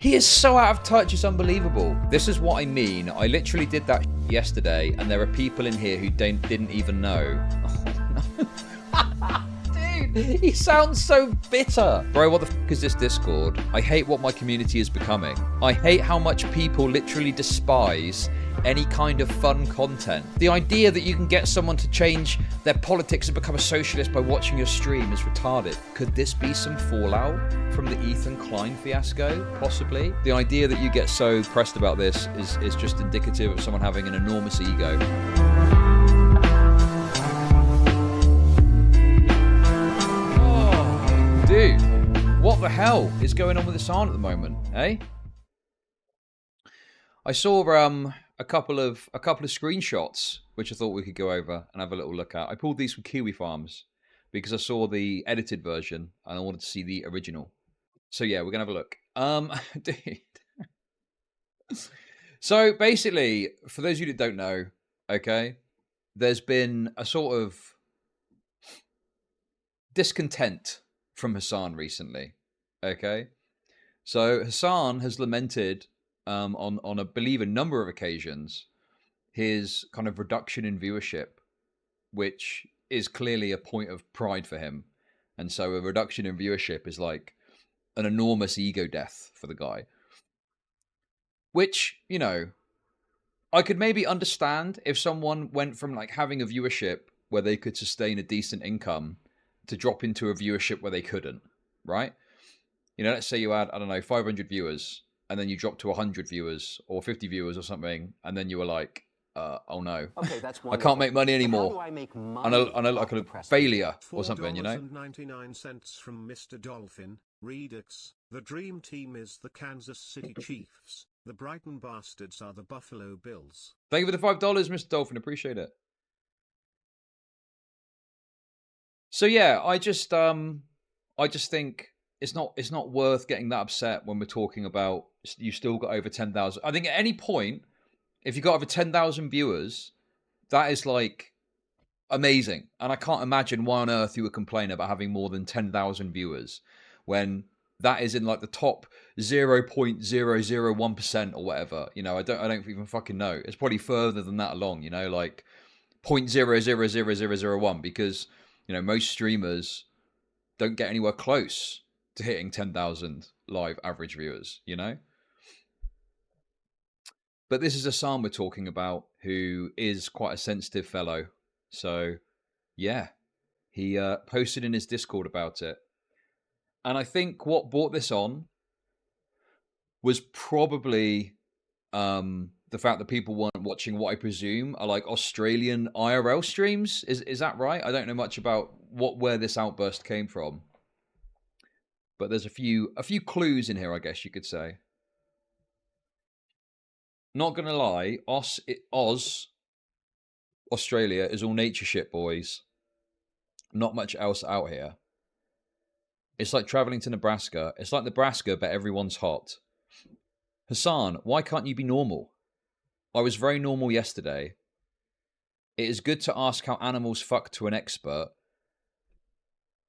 He is so out of touch, it's unbelievable. This is what I mean. I literally did that yesterday, and there are people in here who didn't even know. Oh, no. Dude, he sounds so bitter. Bro, what the fuck is this Discord? I hate what my community is becoming. I hate how much people literally despise any kind of fun content. The idea that you can get someone to change their politics and become a socialist by watching your stream is retarded. Could this be some fallout from the Ethan Klein fiasco? Possibly. The idea that you get so pressed about this is just indicative of someone having an enormous ego. Oh, dude, what the hell is going on with Hasan at the moment, eh? I saw a couple of screenshots which I thought we could go over and have a little look at. I pulled these from Kiwi Farms because I saw the edited version and I wanted to see the original. So yeah, we're gonna have a look. Dude. So basically, for those of you that don't know, okay, there's been a sort of discontent from Hasan recently. Okay, so Hasan has lamented on I believe a number of occasions his kind of reduction in viewership, which is clearly a point of pride for him. And so a reduction in viewership is like an enormous ego death for the guy. Which, you know, I could maybe understand if someone went from like having a viewership where they could sustain a decent income to drop into a viewership where they couldn't, right? You know, let's say you had, I don't know, 500 viewers, and then you drop to 100 viewers or 50 viewers or something, and then you were like, oh no, okay, that's I can't make money anymore. How do I make money? I know like a failure or something, you know? $4.99 from Mr. Dolphin. Redux. The dream team is the Kansas City Chiefs. The Brighton Bastards are the Buffalo Bills. Thank you for the $5, Mr. Dolphin. Appreciate it. So yeah, I just think it's not worth getting that upset when we're talking about you still got over 10,000. I think at any point, if you got over 10,000 viewers, that is like amazing. And I can't imagine why on earth you would complain about having more than 10,000 viewers when that is in like the top 0.001% or whatever. You know, I don't even fucking know. It's probably further than that along, you know, like 0.0000001, because, you know, most streamers don't get anywhere close to hitting 10,000 live average viewers, you know? But this is Hasan we're talking about, who is quite a sensitive fellow. So, yeah, he posted in his Discord about it. And I think what brought this on was probably the fact that people weren't watching what I presume are like Australian IRL streams. Is that right? I don't know much about where this outburst came from. But there's a few clues in here, I guess you could say. Not gonna lie, Australia is all nature shit, boys. Not much else out here. It's like traveling to Nebraska. It's like Nebraska, but everyone's hot. Hasan, why can't you be normal? I was very normal yesterday. It is good to ask how animals fuck to an expert.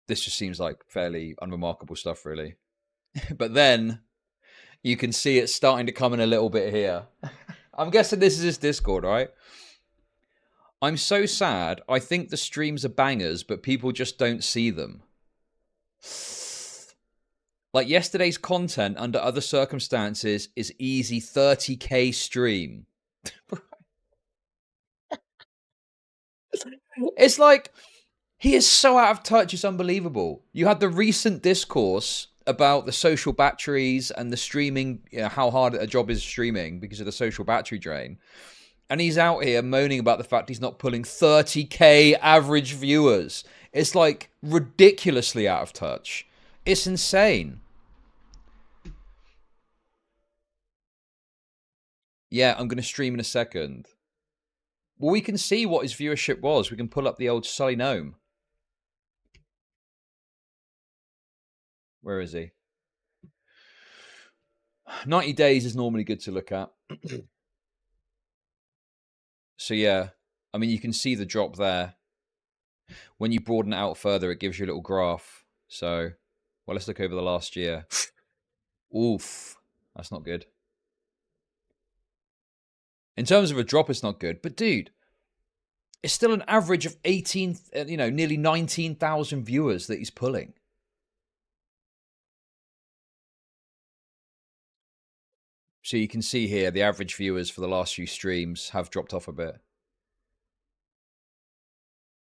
This just seems like fairly unremarkable stuff, really. But then you can see it starting to come in a little bit here. I'm guessing this is his Discord, right? I'm so sad. I think the streams are bangers, but people just don't see them. Like yesterday's content under other circumstances is easy 30k stream. It's like, he is so out of touch, it's unbelievable. You had the recent discourse about the social batteries and the streaming, you know, how hard a job is streaming because of the social battery drain. And he's out here moaning about the fact he's not pulling 30k average viewers. It's like ridiculously out of touch. It's insane. Yeah, I'm going to stream in a second. Well, we can see what his viewership was. We can pull up the old Sully Gnome. Where is he? 90 days is normally good to look at. So yeah, I mean, you can see the drop there. When you broaden it out further, it gives you a little graph. So, well, let's look over the last year. Oof. That's not good. In terms of a drop, it's not good. But dude, it's still an average of 18, nearly 19,000 viewers that he's pulling. So you can see here, the average viewers for the last few streams have dropped off a bit.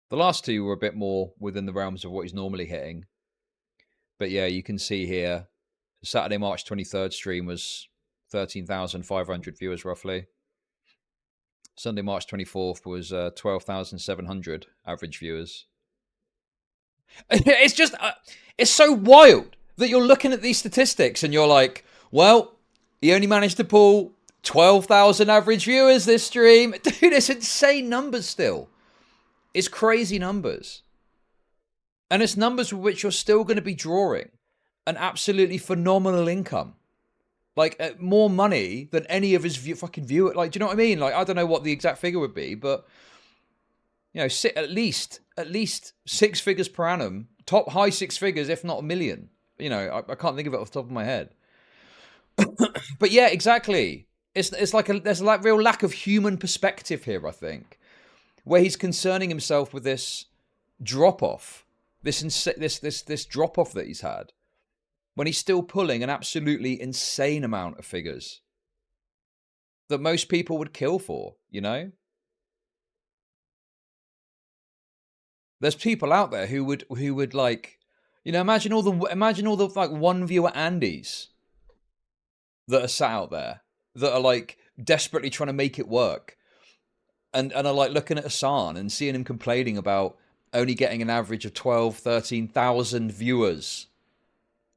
The last two were a bit more within the realms of what he's normally hitting. But yeah, you can see here, Saturday, March 23rd stream was 13,500 viewers roughly. Sunday, March 24th was 12,700 average viewers. It's just, it's so wild that you're looking at these statistics and you're like, well, he only managed to pull 12,000 average viewers this stream. Dude, it's insane numbers still. It's crazy numbers. And it's numbers with which you're still going to be drawing an absolutely phenomenal income. Like, more money than any of his fucking viewers. Like, do you know what I mean? Like, I don't know what the exact figure would be, but, you know, at least 6 figures per annum. Top high 6 figures, if not $1 million. You know, I can't think of it off the top of my head. But yeah, exactly. It's like there's a real lack of human perspective here, I think, where he's concerning himself with this drop-off, this drop-off that he's had, when he's still pulling an absolutely insane amount of figures that most people would kill for, you know? There's people out there who would like, you know, imagine all the like one viewer Andys that are sat out there that are like desperately trying to make it work and are like looking at Hasan and seeing him complaining about only getting an average of 12, 13,000 viewers.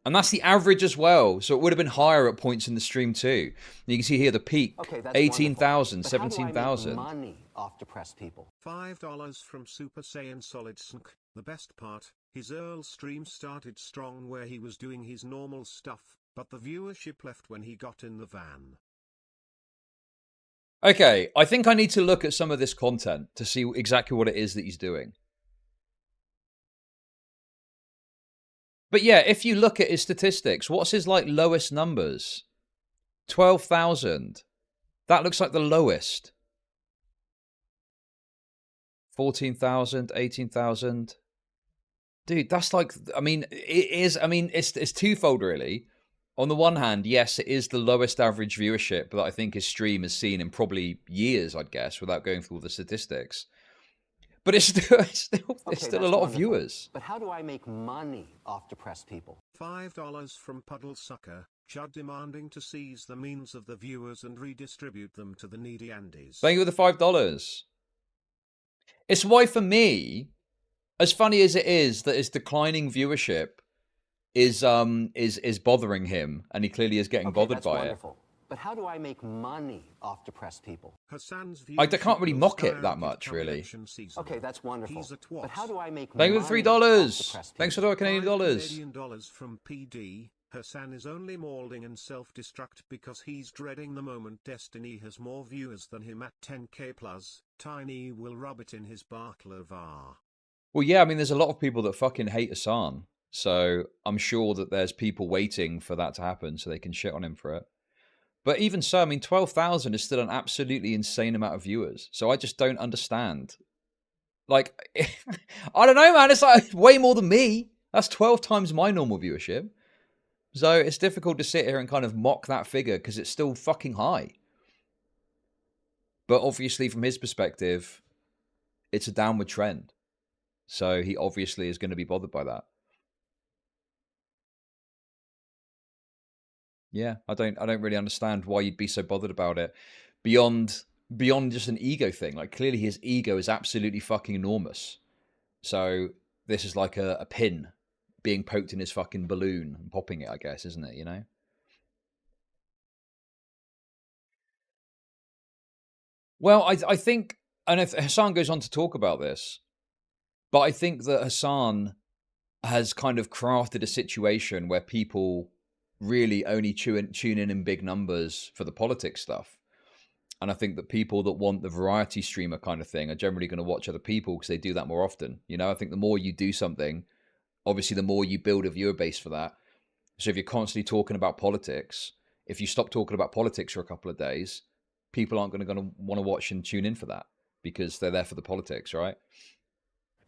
And that's the average as well. So it would have been higher at points in the stream too. You can see here the peak, 18,000, 17,000. Money off depressed people. $5 from Super Saiyan Solid Sunk. The best part, his Earl stream started strong where he was doing his normal stuff, but the viewership left when he got in the van. Okay, I think I need to look at some of this content to see exactly what it is that he's doing. But yeah, if you look at his statistics, what's his like lowest numbers? 12,000. That looks like the lowest. 14,000, 18,000. Dude, that's like, I mean, it's twofold really. On the one hand, yes, it is the lowest average viewership that I think his stream has seen in probably years, I'd guess, without going through all the statistics. But it's still a lot of viewers. But how do I make money off depressed people? $5 from Puddle Sucker. Chud demanding to seize the means of the viewers and redistribute them to the needy Andes. Thank you for the $5. It's why for me, as funny as it is that his declining viewership is bothering him, and he clearly is getting bothered by wonderful. But how do I make money off depressed people? Hasan's I can't really mock it that much, really. Okay, that's wonderful. But how do I make Thank you for the $3. Thanks for the Canadian dollars. $5 from PD. Hasan is only moulding and self-destruct because he's dreading the moment Destiny has more viewers than him at 10k plus. Tiny will rub it in his baklava. Well, yeah, I mean, there's a lot of people that fucking hate Hasan. So I'm sure that there's people waiting for that to happen so they can shit on him for it. But even so, I mean, 12,000 is still an absolutely insane amount of viewers. So I just don't understand. Like, I don't know, man. It's like way more than me. That's 12 times my normal viewership. So it's difficult to sit here and kind of mock that figure because it's still fucking high. But obviously, from his perspective, it's a downward trend. So he obviously is going to be bothered by that. Yeah, I don't really understand why you'd be so bothered about it beyond just an ego thing. Like, clearly his ego is absolutely fucking enormous. So this is like a pin being poked in his fucking balloon and popping it, I guess, isn't it, you know? Well, I think, and if Hasan goes on to talk about this, but I think that Hasan has kind of crafted a situation where people really only tune in big numbers for the politics stuff. And I think that people that want the variety streamer kind of thing are generally going to watch other people because they do that more often. You know, I think the more you do something, obviously the more you build a viewer base for that. So if you're constantly talking about politics, if you stop talking about politics for a couple of days, people aren't going to want to watch and tune in for that because they're there for the politics, right?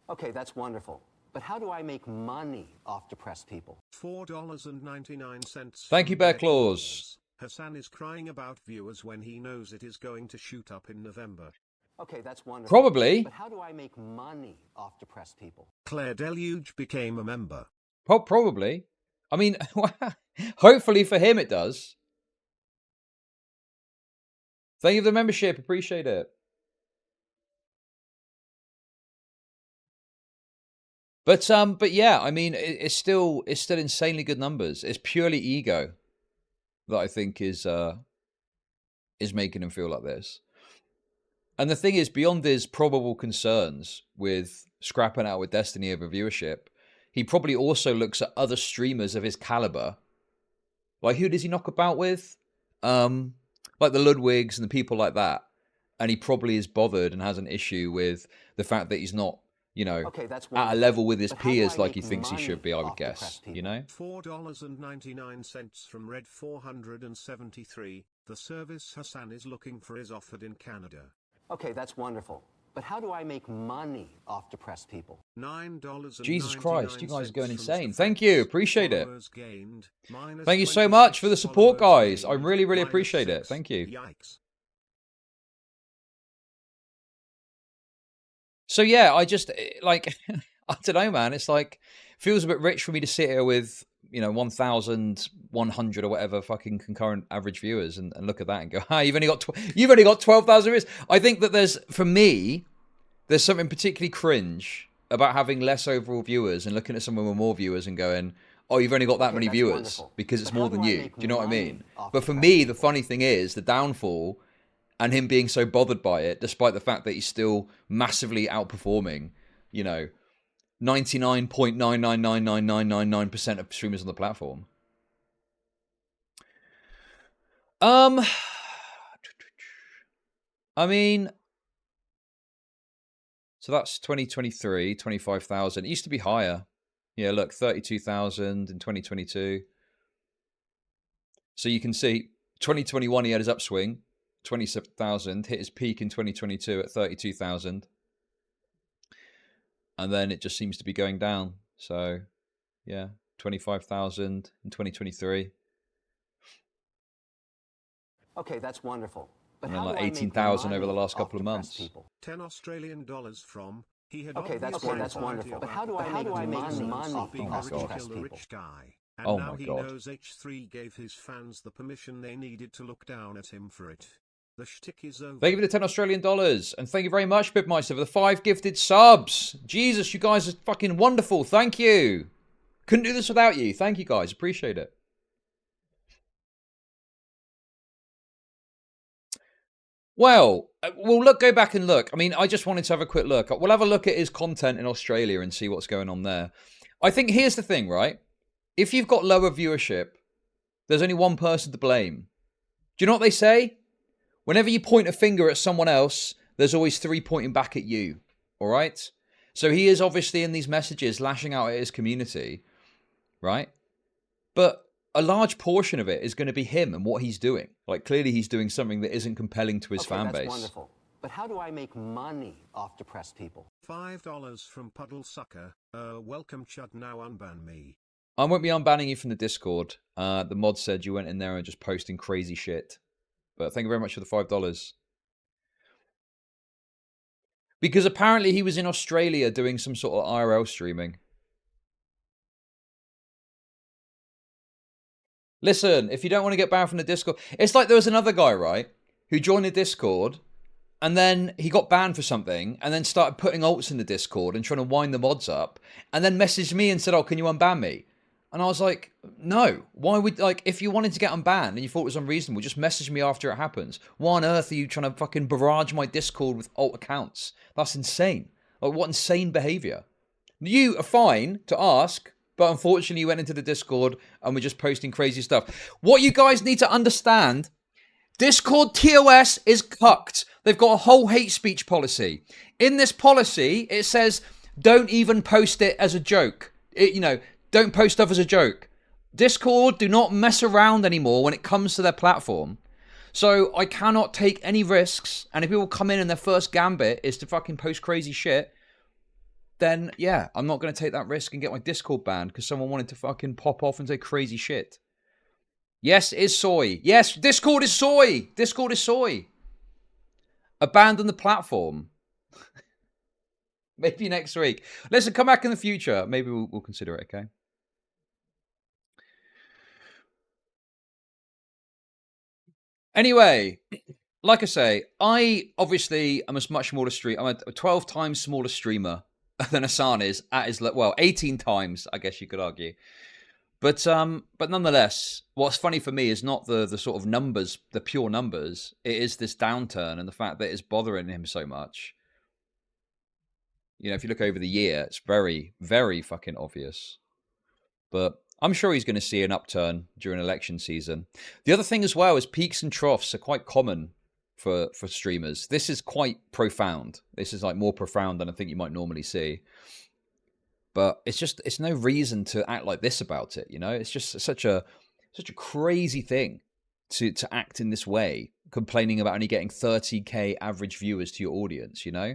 Okay, that's wonderful. But how do I make money off depressed people? $4.99. Thank you, Bear Claws. Hasan is crying about viewers when he knows it is going to shoot up in November. Okay, that's wonderful. Probably. But how do I make money off depressed people? Claire Deluge became a member. Probably. I mean, hopefully for him it does. Thank you for the membership. Appreciate it. But yeah, I mean, it's still insanely good numbers. It's purely ego that I think is making him feel like this. And the thing is, beyond his probable concerns with scrapping out with Destiny over viewership, he probably also looks at other streamers of his caliber. Like, who does he knock about with? Like the Ludwigs and the people like that. And he probably is bothered and has an issue with the fact that he's not, you know, okay, that's at a level with his but how do peers I like he make thinks he money should be, I would off guess. depressed people? You know? $4.99 from Red 473. The service Hasan is looking for is offered in Canada. Okay, that's wonderful. But how do I make money off depressed people? $9. Jesus Christ, you guys are going from insane. Stefan. Thank you. Appreciate it. Followers gained, Thank you so much for the support, guys. I gained, really, really appreciate it. -6. Thank you. Yikes. So yeah, I just like, I don't know, man. It's like, feels a bit rich for me to sit here with, you know, 1,100 or whatever fucking concurrent average viewers and look at that and go, "Hi, you've only got 12,000 viewers." I think that for me, there's something particularly cringe about having less overall viewers and looking at someone with more viewers and going, "Oh, you've only got that Okay, many that's viewers," wonderful. because it's But more how than do I you. make Do you know what I money mean? off But for depressed me, the people? funny thing is the downfall and him being so bothered by it, despite the fact that he's still massively outperforming, you know, 99.9999999% of streamers on the platform. I mean, so that's 2023, 25,000. It used to be higher. Yeah, look, 32,000 in 2022. So you can see 2021 he had his upswing, 27,000, hit his peak in 2022 at 32,000. And then it just seems to be going down. So, yeah, 25,000 in 2023. Okay, that's wonderful. But And then how like do I make 18,000 over the money last off couple of depressed months. people? $10 Australian from. He had Okay, that's obviously wonderful. anxiety But how do about I the make money money of being off a rich depressed killer people? rich guy. And Oh now my he God. knows H3 gave his fans the permission they needed to look down at him for it. The shtick is over. Thank you for the $10 Australian. And thank you very much, Bibmeister, for the 5 gifted subs. Jesus, you guys are fucking wonderful. Thank you. Couldn't do this without you. Thank you, guys. Appreciate it. Well, we'll go back and look. I mean, I just wanted to have a quick look. We'll have a look at his content in Australia and see what's going on there. I think here's the thing, right? If you've got lower viewership, there's only one person to blame. Do you know what they say? Whenever you point a finger at someone else, there's always 3 pointing back at you. All right? So he is obviously in these messages lashing out at his community, right? But a large portion of it is going to be him and what he's doing. Like, clearly he's doing something that isn't compelling to his fan that's base. Wonderful. But how do I make money off depressed people? $5 from Puddle Sucker. Welcome Chud, now unban me. I won't be unbanning you from the Discord. The mod said you went in there and just posting crazy shit. But thank you very much for the $5. Because apparently he was in Australia doing some sort of IRL streaming. Listen, if you don't want to get banned from the Discord... It's like there was another guy, right? Who joined the Discord, and then he got banned for something, and then started putting alts in the Discord and trying to wind the mods up, and then messaged me and said, "Oh, can you unban me?" And I was like, no. Why would... Like, if you wanted to get unbanned and you thought it was unreasonable, just message me after it happens. Why on earth are you trying to fucking barrage my Discord with alt accounts? That's insane. Like, what insane behaviour. You are fine to ask... But unfortunately, you went into the Discord and were just posting crazy stuff. What you guys need to understand, Discord TOS is cucked. They've got a whole hate speech policy. In this policy, it says, don't even post it as a joke. Don't post stuff as a joke. Discord do not mess around anymore when it comes to their platform. So I cannot take any risks. And if people come in and their first gambit is to fucking post crazy shit, then yeah, I'm not going to take that risk and get my Discord banned because someone wanted to fucking pop off and say crazy shit. Yes, it is soy. Yes, Discord is soy. Discord is soy. Abandon the platform. Maybe next week. Listen, come back in the future. Maybe we'll consider it, okay? Anyway, like I say, I obviously am a much smaller streamer. I'm a 12 times smaller streamer than Hasan is at his, well, 18 times, I guess you could argue. But nonetheless, what's funny for me is not the sort of numbers, the pure numbers. It is this downturn and the fact that it's bothering him so much. You know, if you look over the year, it's very, very fucking obvious. But I'm sure he's going to see an upturn during election season. The other thing as well is peaks and troughs are quite common for streamers. This is quite profound. This is like more profound than I think you might normally see. But it's no reason to act like this about it, you know? It's just such a crazy thing to act in this way, complaining about only getting 30k average viewers to your audience, you know?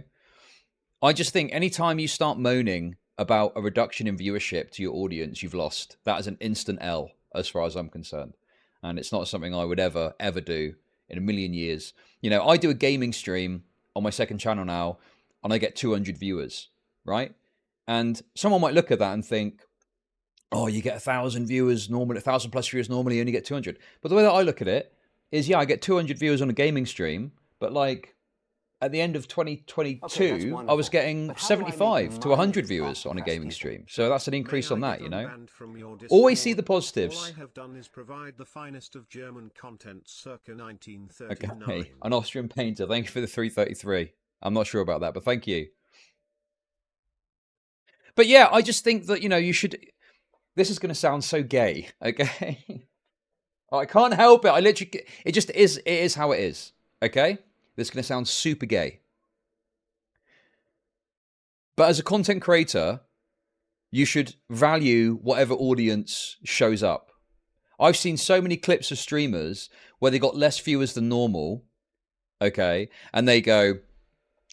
I just think anytime you start moaning about a reduction in viewership to your audience, you've lost. That is an instant L as far as I'm concerned. And it's not something I would ever do in a million years. You know, I do a gaming stream on my second channel now, and I get 200 viewers, right? And someone might look at that and think, oh, you get 1,000 viewers normally, 1,000 plus viewers normally, you only get 200. But the way that I look at it is, yeah, I get 200 viewers on a gaming stream, but like at the end of 2022, I was getting 75 to 100 viewers on a gaming stream. So that's an increase on that, you know. Always see the positives. All I have done is provide the finest of German content circa 1939. Okay, an Austrian painter. Thank you for the 333. I'm not sure about that, but thank you. But yeah, I just think that, you know, you should... This is going to sound so gay, okay? I can't help it. I literally... It just is... It is how it is, okay? This is going to sound super gay. But as a content creator, you should value whatever audience shows up. I've seen so many clips of streamers where they got less viewers than normal, okay? And they go,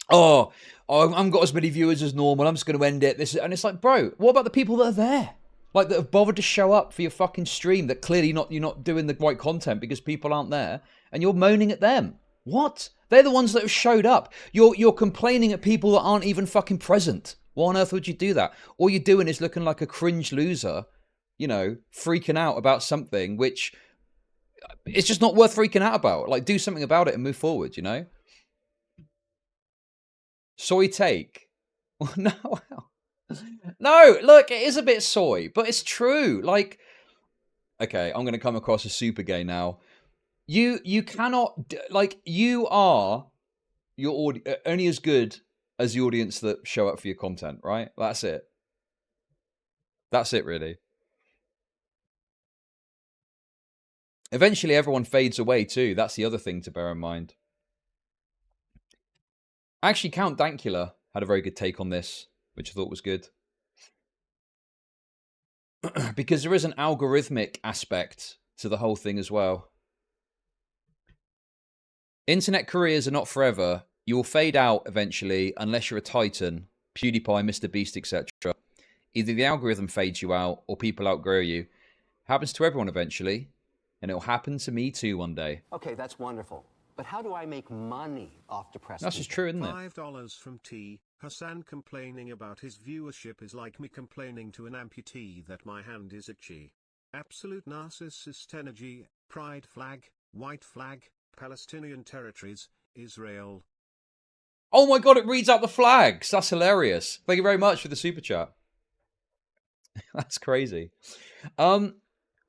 oh, I haven't got as many viewers as normal. I'm just going to end it. And it's like, bro, what about the people that are there? Like, that have bothered to show up for your fucking stream that clearly you're not doing the right content because people aren't there, and you're moaning at them. What? They're the ones that have showed up. You're complaining at people that aren't even fucking present. Why on earth would you do that? All you're doing is looking like a cringe loser, you know, freaking out about something which it's just not worth freaking out about. Like, do something about it and move forward, you know? Soy take. No, no, look, it is a bit soy, but it's true. Like, okay, I'm going to come across as super gay now. You cannot, like, you are your only as good as the audience that show up for your content, right? That's it. That's it, really. Eventually, everyone fades away too. That's the other thing to bear in mind. Actually, Count Dankula had a very good take on this, which I thought was good. Because there is an algorithmic aspect to the whole thing as well. Internet careers are not forever. You will fade out eventually unless you're a titan, PewDiePie, Mr. Beast, etc. Either the algorithm fades you out or people outgrow you. Happens to everyone eventually, and it'll happen to me too one day. Okay, that's wonderful. But how do I make money off depressed That's just people? true, isn't it? $5 from T. Hasan complaining about his viewership is like me complaining to an amputee that my hand is itchy. Absolute narcissist energy, pride flag, white flag, Palestinian territories, Israel. Oh my god, it reads out the flags. That's hilarious. Thank you very much for the super chat. That's crazy. But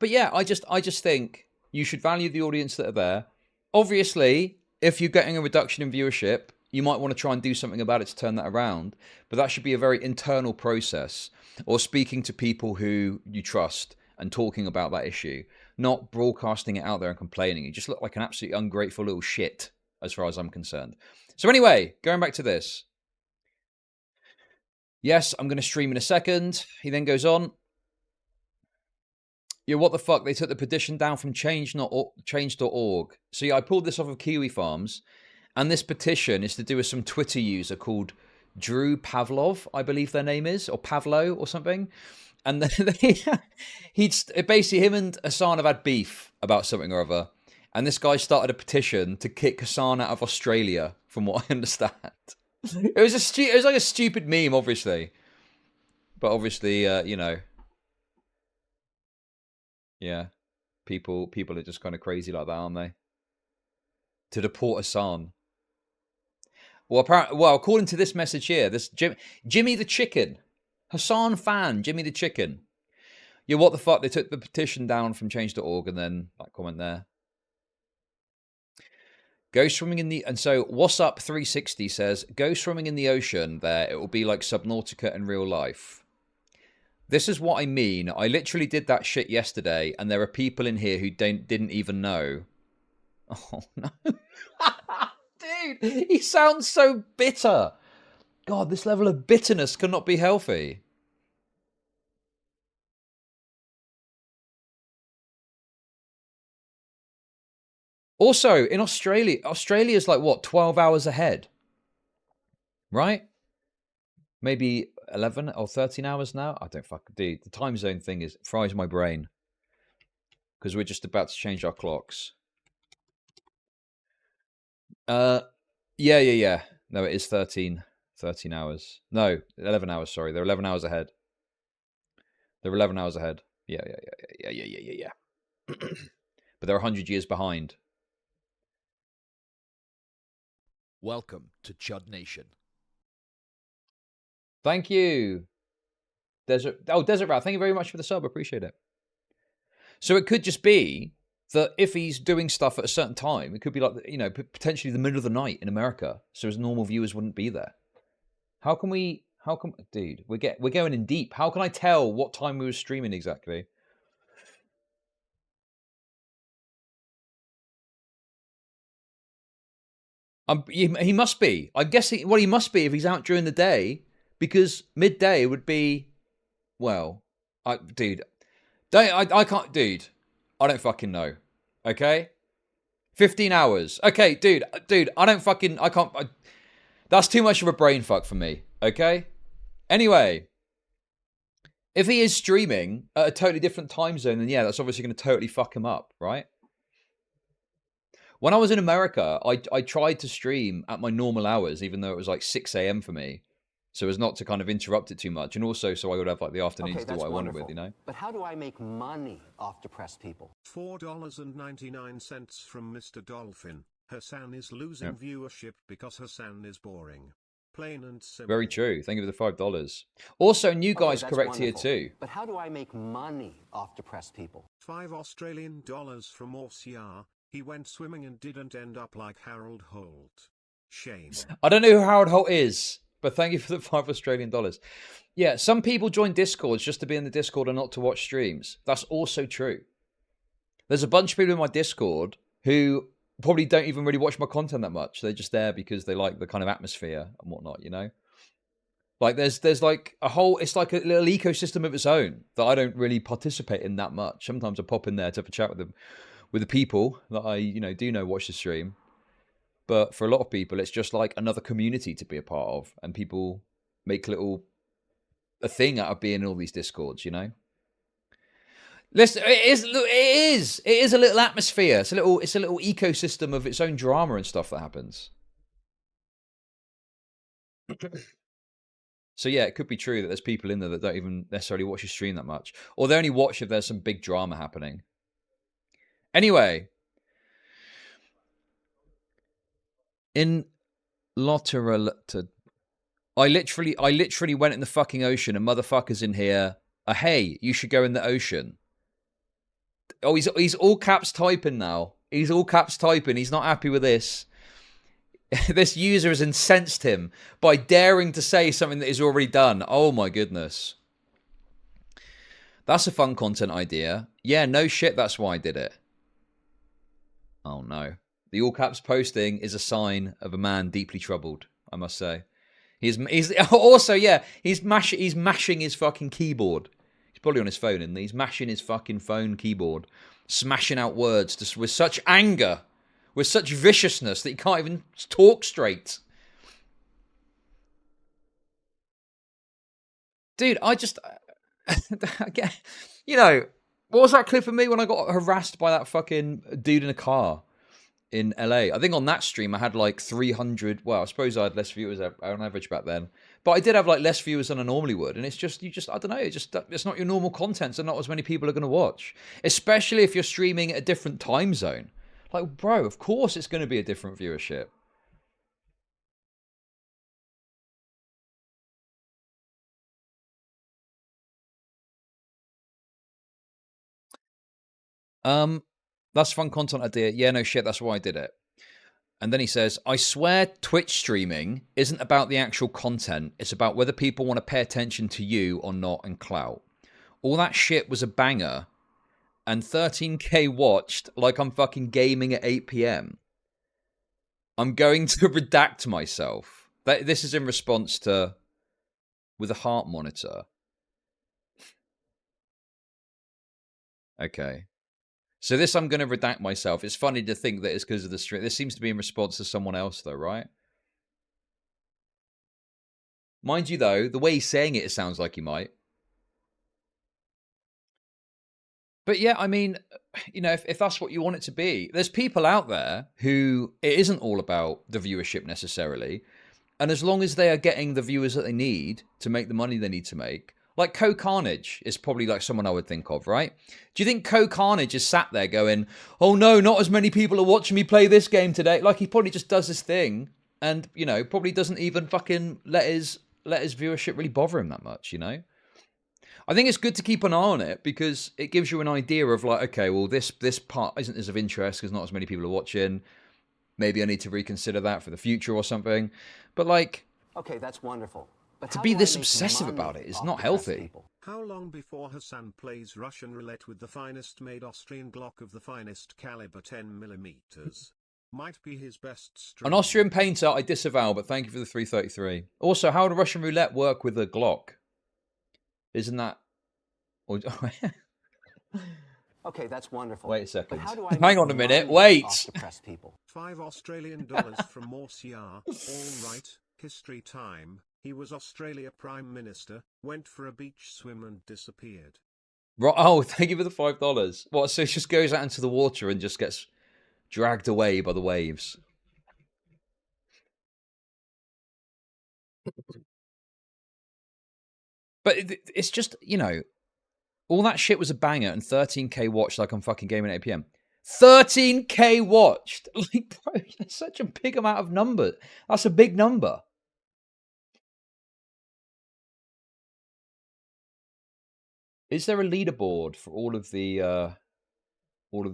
yeah, I just think you should value the audience that are there. Obviously, if you're getting a reduction in viewership, you might want to try and do something about it to turn that around. But that should be a very internal process, or speaking to people who you trust and talking about that issue, not broadcasting it out there and complaining. You just look like an absolutely ungrateful little shit, as far as I'm concerned. So anyway, going back to this. Yes, I'm going to stream in a second. He then goes on. Yeah, what the fuck? They took the petition down from change.org. So yeah, I pulled this off of Kiwi Farms, and this petition is to do with some Twitter user called Drew Pavlov, I believe their name is, or Pavlo or something. And basically him and Hasan have had beef about something or other, and this guy started a petition to kick Hasan out of Australia, from what I understand. It was like a stupid meme, obviously, but obviously, you know. Yeah, people are just kind of crazy like that, aren't they? To deport Hasan. Well, according to this message here, this Jimmy the Chicken, Hasan fan, Jimmy the Chicken. Yeah, what the fuck? They took the petition down from change.org, and then that comment there. Go swimming in the... And so, What's Up 360 says, go swimming in the ocean there. It will be like Subnautica in real life. This is what I mean. I literally did that shit yesterday, and there are people in here who didn't even know. Oh, no. Dude, he sounds so bitter. God, this level of bitterness cannot be healthy. Also, in Australia's like, what, 12 hours ahead? Right? Maybe 11 or 13 hours now? I don't fucking... Dude, the time zone thing fries my brain. Because we're just about to change our clocks. Yeah. No, it is 13 hours. No, 11 hours, sorry. They're 11 hours ahead. They're 11 hours ahead. Yeah. But they're 100 years behind. Welcome to Chud Nation. Thank you. Desert Rat, thank you very much for the sub. Appreciate it. So it could just be that if he's doing stuff at a certain time, it could be like, you know, potentially the middle of the night in America, so his normal viewers wouldn't be there. Dude, we're going in deep. How can I tell what time we were streaming exactly? He must be. I guess he must be if he's out during the day, because midday would be, well, I can't, dude. I don't fucking know. Okay? 15 hours. Okay, dude, that's too much of a brain fuck for me. Okay? Anyway, if he is streaming at a totally different time zone, then yeah, that's obviously going to totally fuck him up, right? When I was in America, I tried to stream at my normal hours, even though it was like 6 a.m. for me, so as not to kind of interrupt it too much, and also so I would have like the afternoon to do what I wanted with, you know? But how do I make money off depressed people? $4.99 from Mr. Dolphin. Hasan is losing viewership because Hasan is boring. Plain and simple. Very true. Thank you for the $5. Also, new guys correct here too. But how do I make money off depressed people? $5 Australian from Orsiar. He went swimming and didn't end up like Harold Holt. Shame. I don't know who Harold Holt is, but thank you for the $5 Australian. Yeah, some people join Discords just to be in the Discord and not to watch streams. That's also true. There's a bunch of people in my Discord who probably don't even really watch my content that much. They're just there because they like the kind of atmosphere and whatnot, you know? Like there's like a whole, it's like a little ecosystem of its own that I don't really participate in that much. Sometimes I pop in there to have a chat with them, with the people that I, you know, do know watch the stream. But for a lot of people, it's just like another community to be a part of. And people make a thing out of being in all these Discords, you know? Listen, it is a little atmosphere. It's a little ecosystem of its own drama and stuff that happens. So yeah, it could be true that there's people in there that don't even necessarily watch your stream that much. Or they only watch if there's some big drama happening. Anyway, in Lotteral, I literally went in the fucking ocean and motherfuckers in here are, hey, you should go in the ocean. Oh, he's all caps typing now. He's all caps typing. He's not happy with this. This user has incensed him by daring to say something that he's already done. Oh my goodness. That's a fun content idea. Yeah, no shit, that's why I did it. Oh no. The all caps posting is a sign of a man deeply troubled, I must say. He's also, yeah, he's mashing his fucking keyboard. He's fully on his phone and he's mashing his fucking phone keyboard, smashing out words just with such anger, with such viciousness that he can't even talk straight. Dude, I just... you know, what was that clip of me when I got harassed by that fucking dude in a car in LA? I think on that stream I had like 300... Well, I suppose I had less viewers on average back then. But I did have like less viewers than I normally would. And it's just, I don't know, it's not your normal content, so not as many people are going to watch. Especially if you're streaming at a different time zone. Like, bro, of course it's going to be a different viewership. That's fun content idea. Yeah, no shit, that's why I did it. And then he says, I swear Twitch streaming isn't about the actual content. It's about whether people want to pay attention to you or not and clout. All that shit was a banger. And 13k watched like I'm fucking gaming at 8 p.m. I'm going to redact myself. This is in response to with a heart monitor. Okay. So this I'm going to redact myself. It's funny to think that it's because of the stream. This seems to be in response to someone else, though, right? Mind you, though, the way he's saying it, it sounds like he might. But yeah, I mean, you know, if that's what you want it to be, there's people out there who it isn't all about the viewership necessarily. And as long as they are getting the viewers that they need to make the money they need to make, like Co Carnage is probably like someone I would think of, right? Do you think Co Carnage is sat there going, oh no, not as many people are watching me play this game today? Like he probably just does this thing and, you know, probably doesn't even fucking let his viewership really bother him that much, you know? I think it's good to keep an eye on it because it gives you an idea of like, okay, well, this part isn't as of interest because not as many people are watching. Maybe I need to reconsider that for the future or something. But like, okay, that's wonderful. But to how be do I this make obsessive money about it is off not depressed healthy. people? How long before Hasan plays Russian roulette with the finest made Austrian Glock of the finest caliber 10mm? Might be his best stream. An Austrian painter, I disavow, but thank you for the 333. Also, how would Russian roulette work with a Glock? Isn't that... Okay, that's wonderful. Wait a second. But how do I Hang make on a minute. money Wait. off depressed people? $5 from Morsia. All right, history time. He was Australia Prime Minister, went for a beach swim and disappeared. Right, oh, thank you for the $5. What, so it just goes out into the water and just gets dragged away by the waves? But it's just, you know, all that shit was a banger and 13k watched like I'm fucking gaming at 8 p.m. 13k watched! Like, bro, that's such a big amount of number. That's a big number. Is there a leaderboard for all of the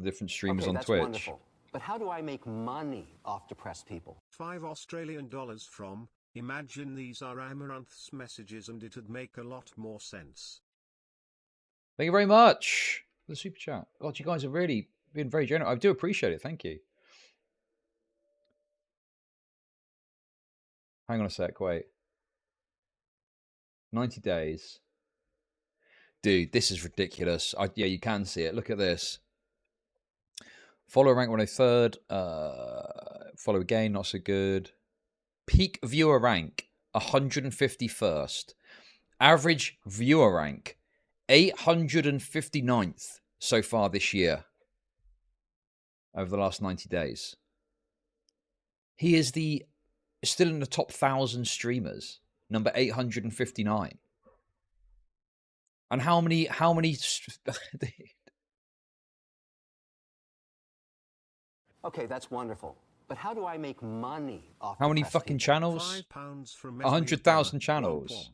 different streamers on that's Twitch? Wonderful. But how do I make money off depressed people? $5 from, imagine these are Amaranth's messages and it'd make a lot more sense. Thank you very much for the super chat. God, you guys have really been very generous. I do appreciate it. Thank you. Hang on a sec. Wait. 90 days. Dude, this is ridiculous. Yeah, you can see it. Look at this. Follow rank 103rd. Follow again, not so good. Peak viewer rank, 151st. Average viewer rank, 859th so far this year. Over the last 90 days. He is still in the top 1,000 streamers. Number 859. And how many Okay, that's wonderful. But how do I make money off how many depressed fucking people? channels? £5 from 100,000 channels.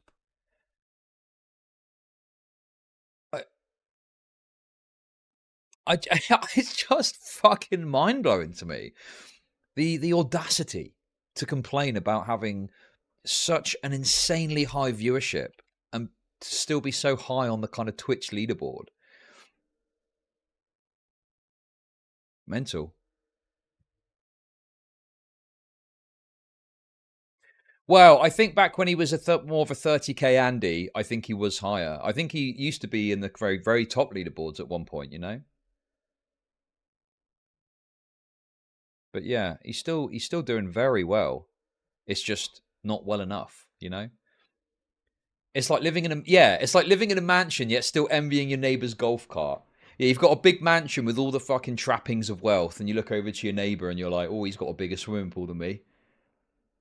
It's just fucking mind-blowing to me. The audacity to complain about having such an insanely high viewership and to still be so high on the kind of Twitch leaderboard. Mental. Well, I think back when he was more of a 30k Andy, I think he was higher. I think he used to be in the very, very top leaderboards at one point, you know? But yeah, he's still doing very well. It's just not well enough, you know? It's like living in a mansion yet still envying your neighbor's golf cart. Yeah, you've got a big mansion with all the fucking trappings of wealth, and you look over to your neighbor and you're like, "Oh, he's got a bigger swimming pool than me."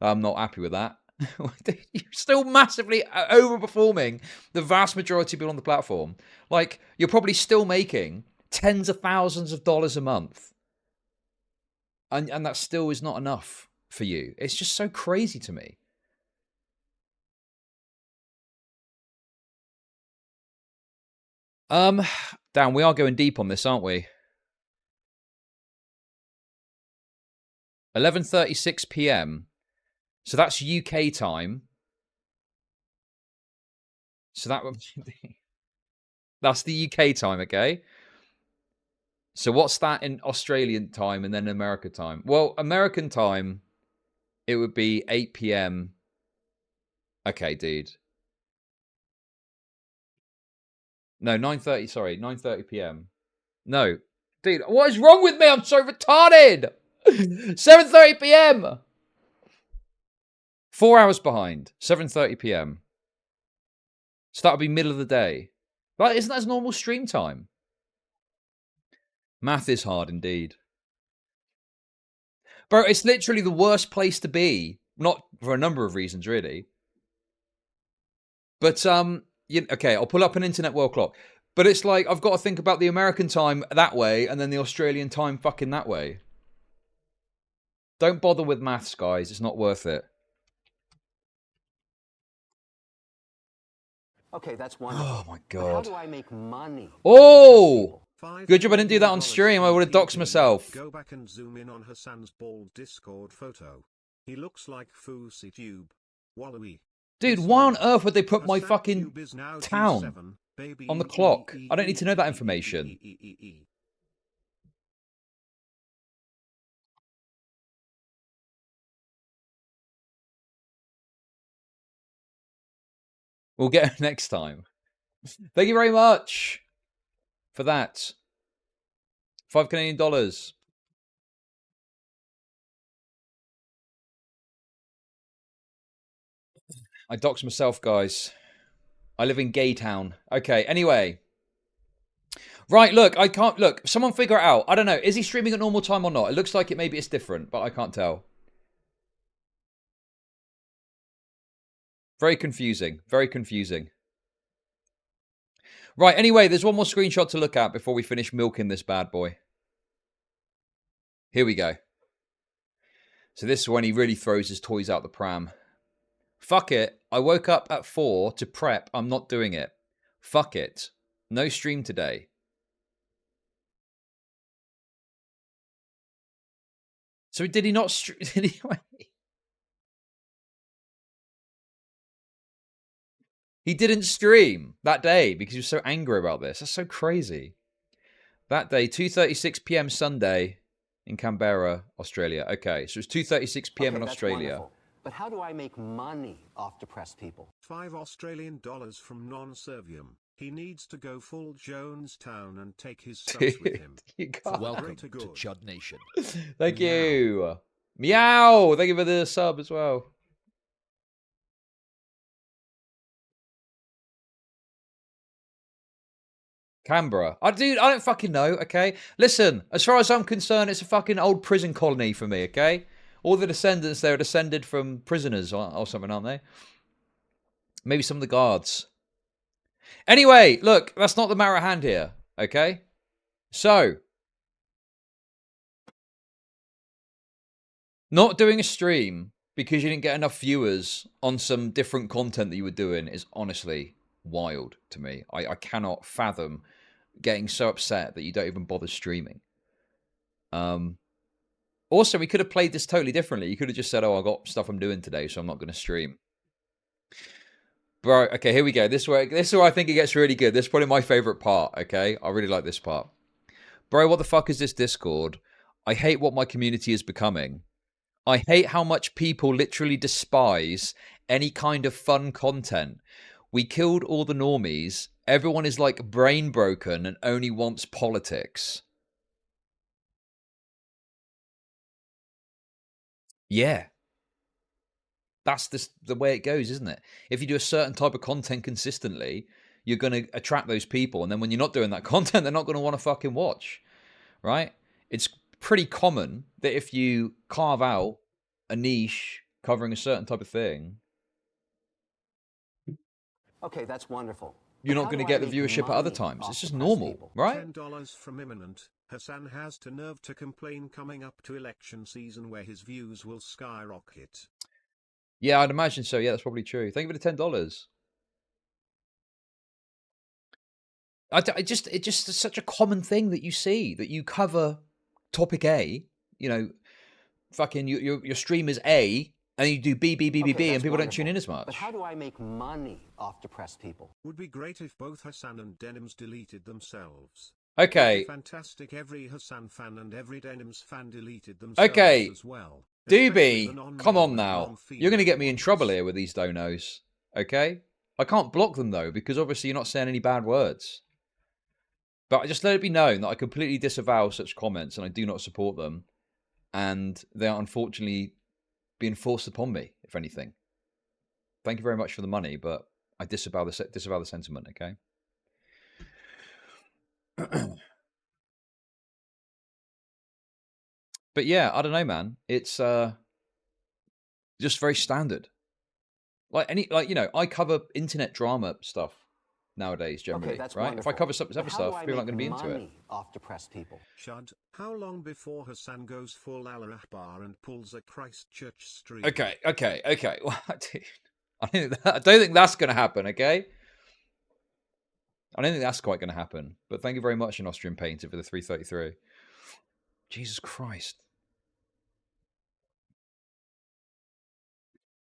I'm not happy with that. You're still massively overperforming the vast majority of people on the platform. Like, you're probably still making tens of thousands of dollars a month. And that still is not enough for you. It's just so crazy to me. Dan, we are going deep on this, aren't we? 11:36 p.m. So that's UK time. So that's the UK time, okay? So what's that in Australian time and then American time? Well, American time, it would be 8 p.m. Okay, dude. No, 9:30, sorry, 9:30 p.m. No. Dude, what is wrong with me? I'm so retarded. 7:30 p.m. 4 hours behind. 7:30 p.m. So that would be middle of the day. But isn't that normal stream time? Math is hard indeed. Bro, it's literally the worst place to be. Not for a number of reasons, really. But, okay, I'll pull up an internet world clock. But it's like, I've got to think about the American time that way and then the Australian time fucking that way. Don't bother with maths, guys. It's not worth it. Okay, that's wonderful. Oh, my But God. how do I make money? Oh! Good job I didn't do that on stream. I would have doxed myself. Go back and zoom in on Hasan's bald Discord photo. He looks like Fousey Tube. Wallowee. Dude, why on earth would they put my fucking town on the clock? I don't need to know that information. We'll get it next time. Thank you very much for that. $5 Canadian. I doxed myself, guys. I live in Gaytown. Okay, anyway. Right, look, I can't... Look, someone figure it out. I don't know. Is he streaming at normal time or not? It looks like maybe it's different, but I can't tell. Very confusing. Very confusing. Right, anyway, there's one more screenshot to look at before we finish milking this bad boy. Here we go. So this is when he really throws his toys out the pram. Fuck it. I woke up at 4 to prep. I'm not doing it. Fuck it. No stream today. So did he not stream? He didn't stream that day because he was so angry about this. That's so crazy. That day, 2:36 p.m. Sunday in Canberra, Australia. Okay, so it's 2:36 p.m. in Australia. Wonderful. But how do I make money off depressed people? $5 Australian from non-Servium. He needs to go full Jonestown and take his subs with him. Welcome to Chud Nation. Thank you. Meow. Thank you for the sub as well. Canberra. Dude, I don't fucking know, okay? Listen, as far as I'm concerned, it's a fucking old prison colony for me, okay? All the descendants there are descended from prisoners or something, aren't they? Maybe some of the guards. Anyway, look, that's not the matter at hand here, okay? So, not doing a stream because you didn't get enough viewers on some different content that you were doing is honestly wild to me. I cannot fathom getting so upset that you don't even bother streaming. Also, we could have played this totally differently. You could have just said, oh, I got stuff I'm doing today, so I'm not going to stream. Bro, okay, here we go. This is where I think it gets really good. This is probably my favorite part, okay? I really like this part. Bro, what the fuck is this Discord? I hate what my community is becoming. I hate how much people literally despise any kind of fun content. We killed all the normies. Everyone is like brain broken and only wants politics. Yeah. That's the way it goes, isn't it? If you do a certain type of content consistently, you're going to attract those people. And then when you're not doing that content, they're not going to want to fucking watch, right? It's pretty common that if you carve out a niche covering a certain type of thing, Okay, that's wonderful. you're But not how going to do get I the make viewership at other money times. off It's just depressed normal, people? right? $10 from imminent. Hasan has the nerve to complain coming up to election season where his views will skyrocket. Yeah, I'd imagine so. Yeah, that's probably true. Thank you for the $10. It's just such a common thing that you see, that you cover topic A, you know, fucking your stream is A, and you do B, B, B, B, Okay, B, and that's people don't wonderful. tune in as much. But how do I make money off depressed people? Would be great if both Hasan and Denims deleted themselves. Okay. Fantastic. Every Hasan fan and every Denims fan deleted themselves Okay. as well. Doobie, come on now. You're going to get me in trouble here with these donos. Okay? I can't block them, though, because obviously you're not saying any bad words. But I just let it be known that I completely disavow such comments and I do not support them. And they are unfortunately being forced upon me, if anything. Thank you very much for the money, but I disavow the sentiment, okay? But yeah, I don't know, man. It's just very standard. Like you know, I cover internet drama stuff nowadays generally, Okay, that's right? wonderful. If I cover some But other how stuff, do I people aren't make going to be into it. money off depressed people? Chud, how long before Hasan goes full Allah Akbar and pulls a Christchurch stream? Okay. Well, dude, I don't think that's going to happen, okay? I don't think that's quite going to happen. But thank you very much, an Austrian Painter, for the 333. Jesus Christ.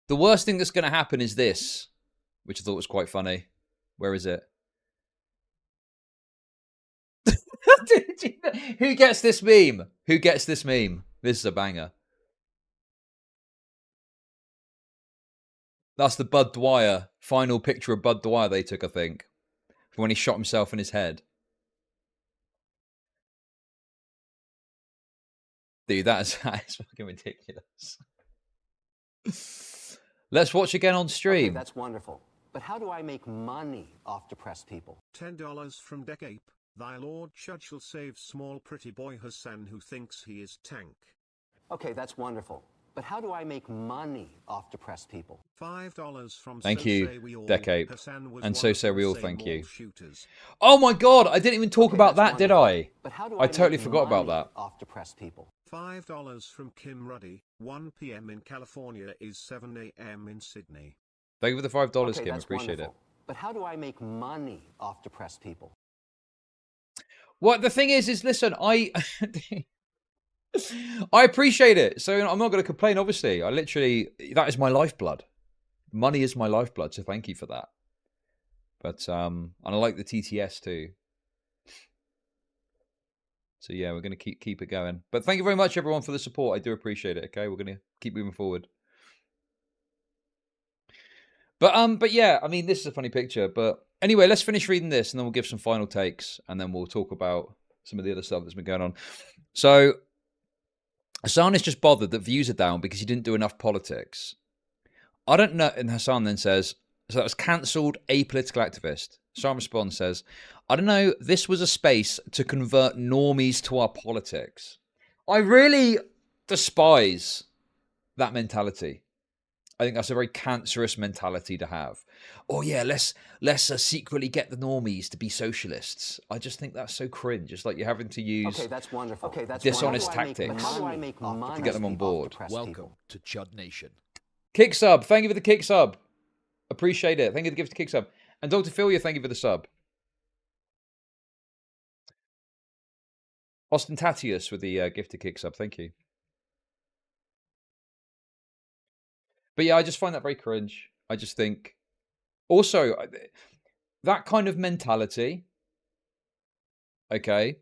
The worst thing that's going to happen is this, which I thought was quite funny. Where is it? Who gets this meme? Who gets this meme? This is a banger. That's the Bud Dwyer final picture of Bud Dwyer they took, I think, when he shot himself in his head. Dude, that is fucking ridiculous. Let's watch again on stream. Okay, that's wonderful. But how do I make money off depressed people? $10 from Decape. Thy Lord Chud shall save small pretty boy Hasan who thinks he is tank. Okay, that's wonderful. But how do I make money off depressed people? $5 from Thank So you, Say We All. Decape. And So Say We All, thank you. Shooters. Oh my god, I didn't even talk about that, did I? But how do I totally make forgot about money that. off depressed people? $5 from Kim Ruddy. 1 p.m. in California is 7 a.m. in Sydney. Thank you for the $5, Okay, Kim. that's Appreciate wonderful. But how do I make money off depressed people? What the thing is listen, I appreciate it. So I'm not going to complain, obviously. That is my lifeblood. Money is my lifeblood, so thank you for that. But, and I like the TTS too. So yeah, we're going to keep it going. But thank you very much, everyone, for the support. I do appreciate it, okay? We're going to keep moving forward. But yeah, I mean, this is a funny picture. But anyway, let's finish reading this, and then we'll give some final takes, and then we'll talk about some of the other stuff that's been going on. So, Hasan is just bothered that views are down because he didn't do enough politics. I don't know. And Hasan then says, so that was cancelled apolitical activist. Hasan responds, says, I don't know, this was a space to convert normies to our politics. I really despise that mentality. I think that's a very cancerous mentality to have. Oh yeah, let's secretly get the normies to be socialists. I just think that's so cringe. It's like you're having to use that's wonderful. Okay, that's dishonest wonderful. tactics How do I make money to get them on board. Welcome to Chud Nation. Kick sub, thank you for the kick sub. Appreciate it. Thank you for the gift of kick sub. And Dr. Philia, thank you for the sub. Ostentatious with the gift of kick sub, thank you. But yeah, I just find that very cringe. I just think, also, that kind of mentality, okay,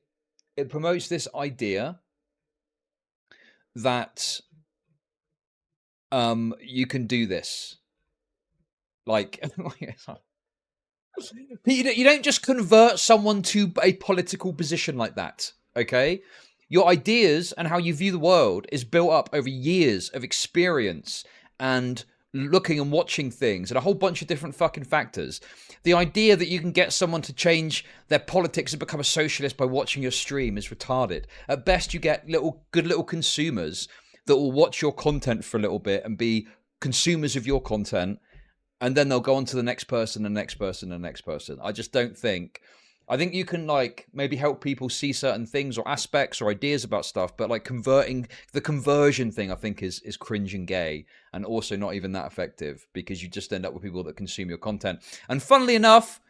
it promotes this idea that you can do this. Like, you don't just convert someone to a political position like that, okay? Your ideas and how you view the world is built up over years of experience and looking and watching things and a whole bunch of different fucking factors. The idea that you can get someone to change their politics and become a socialist by watching your stream is retarded. At best, you get good little consumers that will watch your content for a little bit and be consumers of your content, and then they'll go on to the next person, the next person, and the next person. I just don't think... I think you can, like, maybe help people see certain things or aspects or ideas about stuff, but, like, the conversion thing, I think, is cringe and gay, and also not even that effective, because you just end up with people that consume your content. And funnily enough,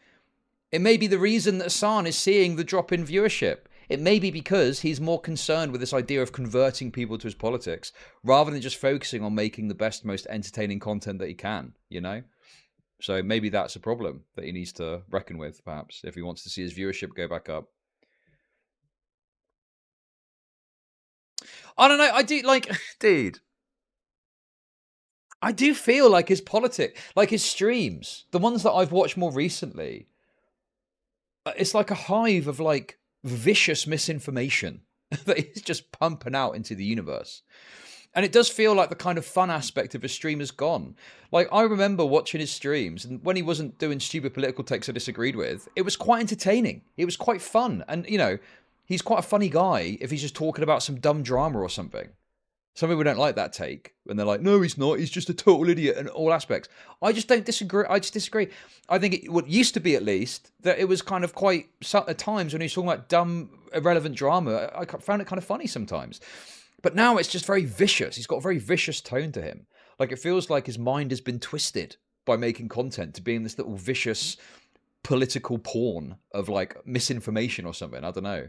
it may be the reason that Hasan is seeing the drop in viewership. It may be because he's more concerned with this idea of converting people to his politics, rather than just focusing on making the best, most entertaining content that he can, you know? So maybe that's a problem that he needs to reckon with, perhaps, if he wants to see his viewership go back up. I don't know. I do, like, dude, I do feel like his like his streams, the ones that I've watched more recently, it's like a hive of, like, vicious misinformation that he's just pumping out into the universe. And it does feel like the kind of fun aspect of his stream is gone. Like, I remember watching his streams, and when he wasn't doing stupid political takes I disagreed with, it was quite entertaining. It was quite fun. And, you know, he's quite a funny guy if he's just talking about some dumb drama or something. Some people don't like that take, and they're like, no, he's not. He's just a total idiot in all aspects. I just don't disagree. I just disagree. I think what used to be, at least, that it was kind of quite, at times when he was talking about dumb, irrelevant drama, I found it kind of funny sometimes. But now it's just very vicious. He's got a very vicious tone to him. Like, it feels like his mind has been twisted by making content to being this little vicious political porn of, like, misinformation or something. I don't know.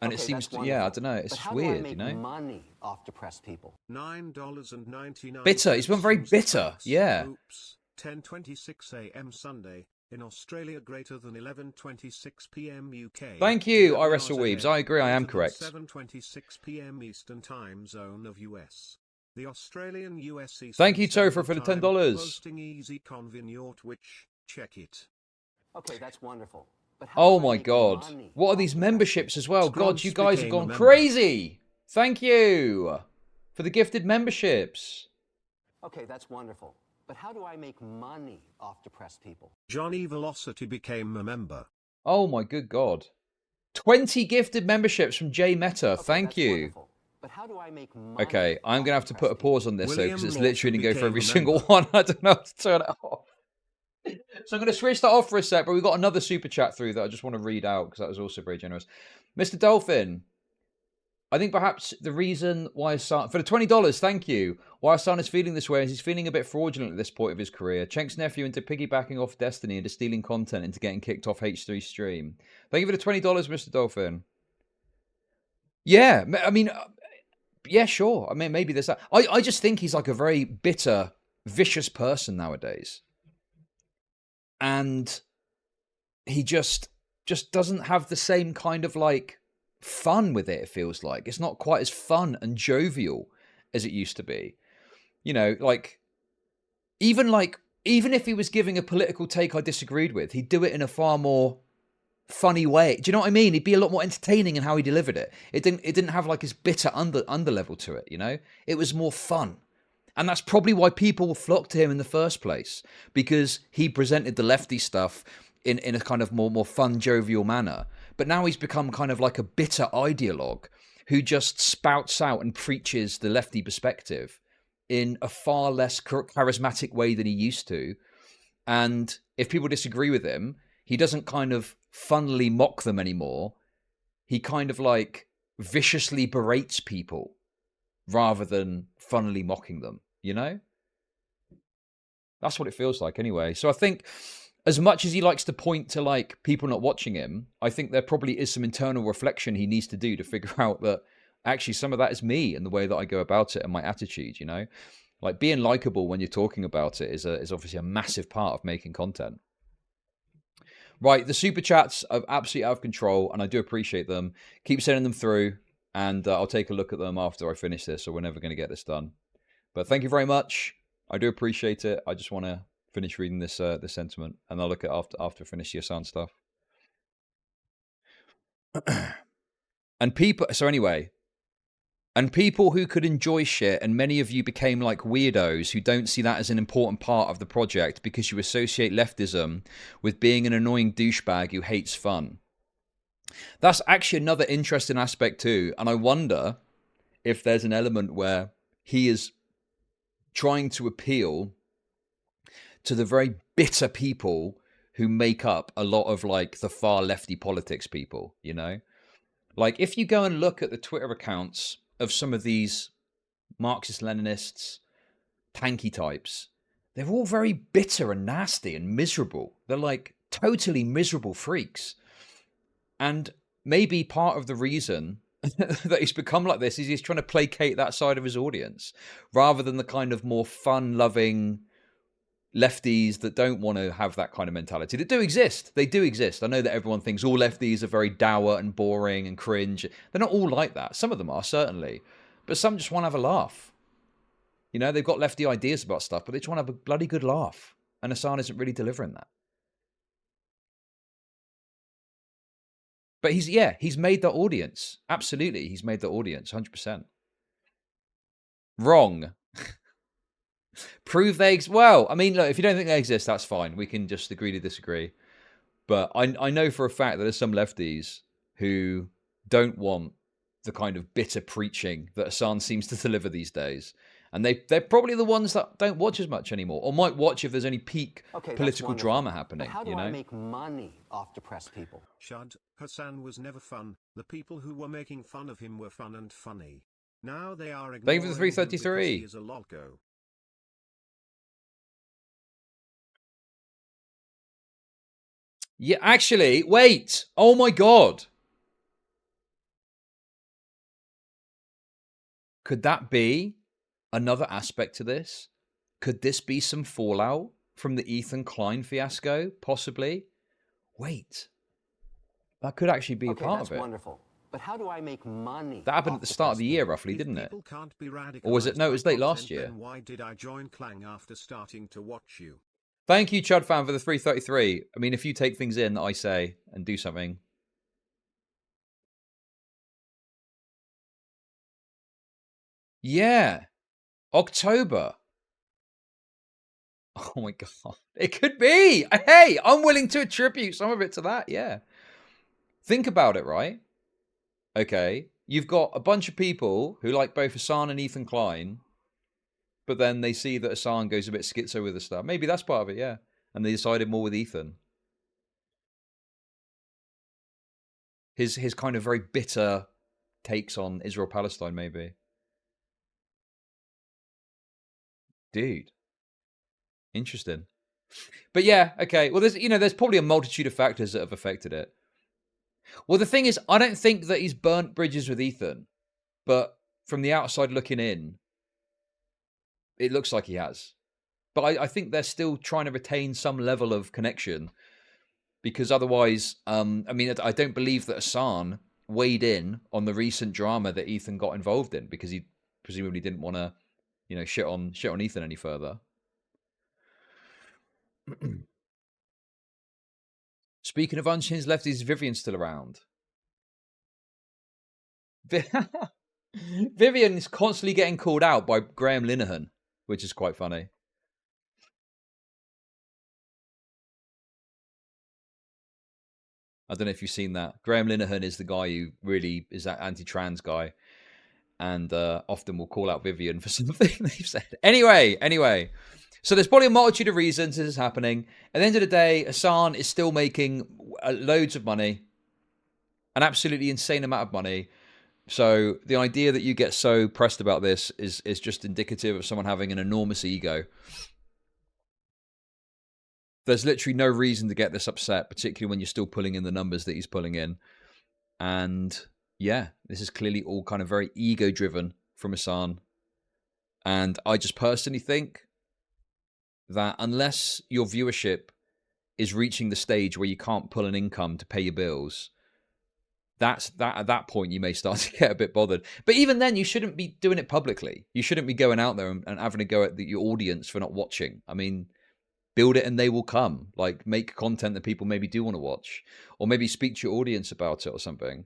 And okay, it seems to, yeah, I don't know. It's just weird, you know? Money off depressed people. $9.99. Bitter. He's been very bitter. Yeah. Oops. 10:26 a.m. Sunday. In Australia, greater than 11:26 p.m. UK. Thank you, I Wrestle Weebs. I agree, I am correct. 7:26 p.m. Eastern Time Zone of US. The Australian US Eastern Thank you, Topher, for the $10. Posting easy convenient, which check it. Okay, that's wonderful. But oh my God. What are these memberships as well? God, you guys have gone crazy. Thank you for the gifted memberships. Okay, that's wonderful. But how do I make money off depressed people? Johnny Velocity became a member. Oh my good God. 20 gifted memberships from J Meta. Thank you. Wonderful. But how do I make money? Okay, I'm going to have to put a pause on this though, because it's literally going to go for every became a single member. one. I don't know how to turn it off. So I'm going to switch that off for a sec, but we've got another super chat through that I just want to read out because that was also very generous. Mr. Dolphin, I think perhaps the reason why Hasan, for the $20, thank you, why Hasan is feeling this way is he's feeling a bit fraudulent at this point of his career. Chenk's nephew into piggybacking off Destiny, into stealing content, into getting kicked off H3 stream. Thank you for the $20, Mr. Dolphin. Yeah, I mean, yeah, sure. I mean, maybe there's that. I just think he's like a very bitter, vicious person nowadays. And he just doesn't have the same kind of, like, fun with it, it feels like. It's not quite as fun and jovial as it used to be. You know, like, even if he was giving a political take I disagreed with, he'd do it in a far more funny way. Do you know what I mean? He'd be a lot more entertaining in how he delivered it. It didn't have, like, his bitter underlevel to it, you know? It was more fun. And that's probably why people flocked to him in the first place, because he presented the lefty stuff in a kind of more fun, jovial manner. But now he's become kind of like a bitter ideologue who just spouts out and preaches the lefty perspective in a far less charismatic way than he used to. And if people disagree with him, he doesn't kind of funnily mock them anymore. He kind of, like, viciously berates people rather than funnily mocking them, you know? That's what it feels like anyway. So I think as much as he likes to point to, like, people not watching him, I think there probably is some internal reflection he needs to do to figure out that actually some of that is me and the way that I go about it and my attitude, you know? Like, being likable when you're talking about it is obviously a massive part of making content. Right, the super chats are absolutely out of control, and I do appreciate them. Keep sending them through. And I'll take a look at them after I finish this, or we're never going to get this done. But thank you very much. I do appreciate it. I just want to finish reading this this sentiment, and I'll look at it after I finish the Hasan stuff. And people, so anyway, and people who could enjoy shit, and many of you became like weirdos who don't see that as an important part of the project because you associate leftism with being an annoying douchebag who hates fun. That's actually another interesting aspect too, and I wonder if there's an element where he is trying to appeal to the very bitter people who make up a lot of like the far lefty politics people, you know? Like if you go and look at the Twitter accounts of some of these Marxist-Leninists, tanky types, they're all very bitter and nasty and miserable. They're like totally miserable freaks. And maybe part of the reason that he's become like this is he's trying to placate that side of his audience rather than the kind of more fun-loving lefties that don't want to have that kind of mentality. That do exist. They do exist. I know that everyone thinks all lefties are very dour and boring and cringe. They're not all like that. Some of them are, certainly. But some just want to have a laugh. You know, they've got lefty ideas about stuff, but they just want to have a bloody good laugh. And Hasan isn't really delivering that. But he's made the audience. Absolutely, he's made the audience, 100%. Wrong. Prove they exist. Well, I mean, look, if you don't think they exist, that's fine. We can just agree to disagree. But I know for a fact that there's some lefties who don't want the kind of bitter preaching that Hasan seems to deliver these days. And they're probably the ones that don't watch as much anymore, or might watch if there's any peak political drama happening. But how do you know? I make money off depressed people? Chud, Hasan was never fun. The people who were making fun of him were fun and funny. Now they are ignoring Thank you for the him 333. because he is a lolco. Yeah, actually, wait. Oh my God. Could that be another aspect to this? Could this be some fallout from the Ethan Klein fiasco? Possibly. Wait. That could actually be a part of it. That's wonderful. But how do I make money? That happened at the start of the year, roughly, didn't it? Or was it? No, it was late last year. Then why did I join Clang after starting to watch you? Thank you, Chud fan, for the 333. I mean, if you take things in that I say and do something. Yeah. October. Oh my God. It could be. Hey, I'm willing to attribute some of it to that. Yeah. Think about it, right? Okay. You've got a bunch of people who like both Hasan and Ethan Klein, but then they see that Hasan goes a bit schizo with the stuff. Maybe that's part of it, yeah. And they decided more with Ethan. His kind of very bitter takes on Israel-Palestine, maybe. Dude. Interesting. But yeah, okay. Well, there's probably a multitude of factors that have affected it. Well, the thing is, I don't think that he's burnt bridges with Ethan, but from the outside looking in, it looks like he has. But I think they're still trying to retain some level of connection, because otherwise, I mean, I don't believe that Hasan weighed in on the recent drama that Ethan got involved in because he presumably didn't want to, you know, shit on Ethan any further. Speaking of unchanged lefties, is Vivian still around? Vivian is constantly getting called out by Graham Linehan, which is quite funny. I don't know if you've seen that. Graham Linehan is the guy who really is that anti-trans guy, and often will call out Vivian for something they've said. Anyway. So there's probably a multitude of reasons this is happening. At the end of the day, Hasan is still making loads of money, an absolutely insane amount of money. So the idea that you get so pressed about this is just indicative of someone having an enormous ego. There's literally no reason to get this upset, particularly when you're still pulling in the numbers that he's pulling in. And yeah, this is clearly all kind of very ego-driven from Hasan. And I just personally think that unless your viewership is reaching the stage where you can't pull an income to pay your bills, That's at that point you may start to get a bit bothered. But even then, you shouldn't be doing it publicly. You shouldn't be going out there and having to go at your audience for not watching. I mean, build it and they will come. Like, make content that people maybe do want to watch, or maybe speak to your audience about it or something,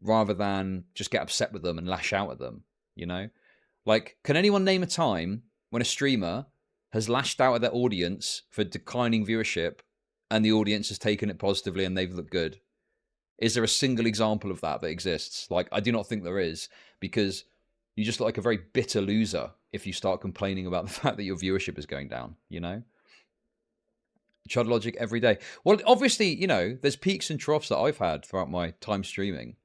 rather than just get upset with them and lash out at them. You know, like, can anyone name a time when a streamer has lashed out at their audience for declining viewership and the audience has taken it positively and they've looked good? Is there a single example of that exists? Like, I do not think there is, because you just look like a very bitter loser if you start complaining about the fact that your viewership is going down, you know? ChudLogic every day. Well, obviously, you know, there's peaks and troughs that I've had throughout my time streaming.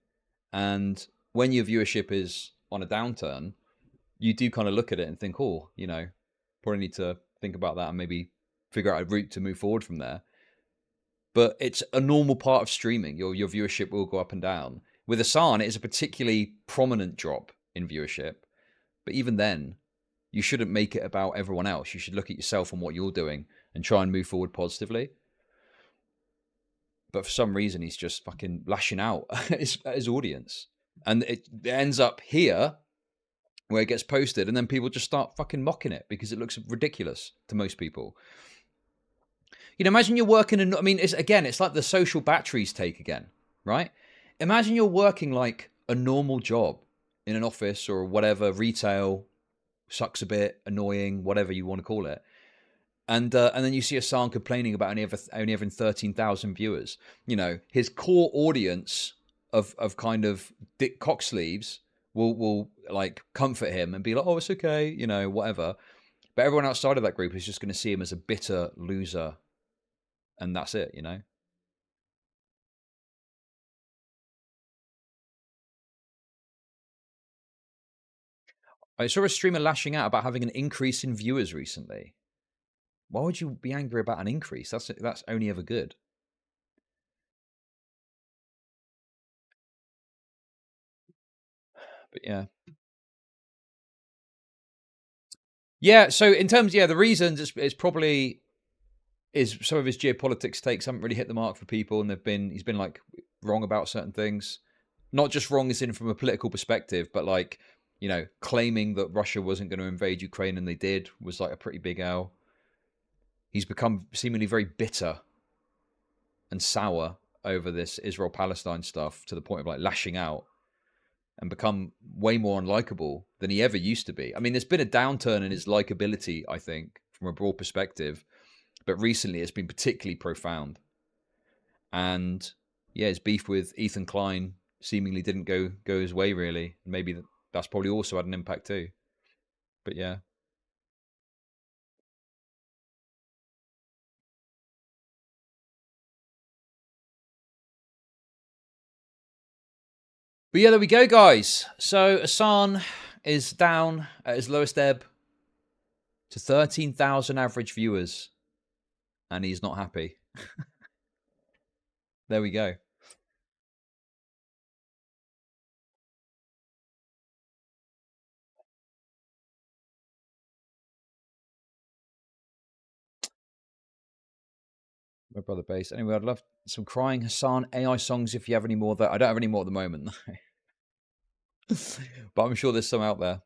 And when your viewership is on a downturn, you do kind of look at it and think, oh, you know, probably need to think about that and maybe figure out a route to move forward from there. But it's a normal part of streaming. Your viewership will go up and down. With Hasan, it is a particularly prominent drop in viewership. But even then, you shouldn't make it about everyone else. You should look at yourself and what you're doing and try and move forward positively. But for some reason, he's just fucking lashing out at his audience. And it ends up here, where it gets posted, and then people just start fucking mocking it because it looks ridiculous to most people. You know, imagine you're working in, I mean, it's like the social batteries take again, right? Imagine you're working like a normal job in an office or whatever, retail, sucks a bit, annoying, whatever you want to call it. And then you see Hasan complaining about only having 13,000 viewers. You know, his core audience of kind of dick cock sleeves will like comfort him and be like, oh, it's okay, you know, whatever. But everyone outside of that group is just going to see him as a bitter loser. And that's it, you know? I saw a streamer lashing out about having an increase in viewers recently. Why would you be angry about an increase? That's only ever good. But yeah. Yeah, so in terms, the reasons it's probably is some of his geopolitics takes haven't really hit the mark for people, and he's been like wrong about certain things. Not just wrong as in from a political perspective, but like, you know, claiming that Russia wasn't going to invade Ukraine and they did was like a pretty big L. He's become seemingly very bitter and sour over this Israel-Palestine stuff to the point of like lashing out and become way more unlikable than he ever used to be. I mean, there's been a downturn in his likability, I think, from a broad perspective, but recently it's been particularly profound. And yeah, his beef with Ethan Klein seemingly didn't go his way, really. Maybe that's probably also had an impact too. But yeah. But yeah, there we go, guys. So Hasan is down at his lowest ebb to 13,000 average viewers, and he's not happy. There we go. My brother bass. Anyway, I'd love some crying Hasan AI songs if you have any more. That I don't have any more at the moment, but I'm sure there's some out there.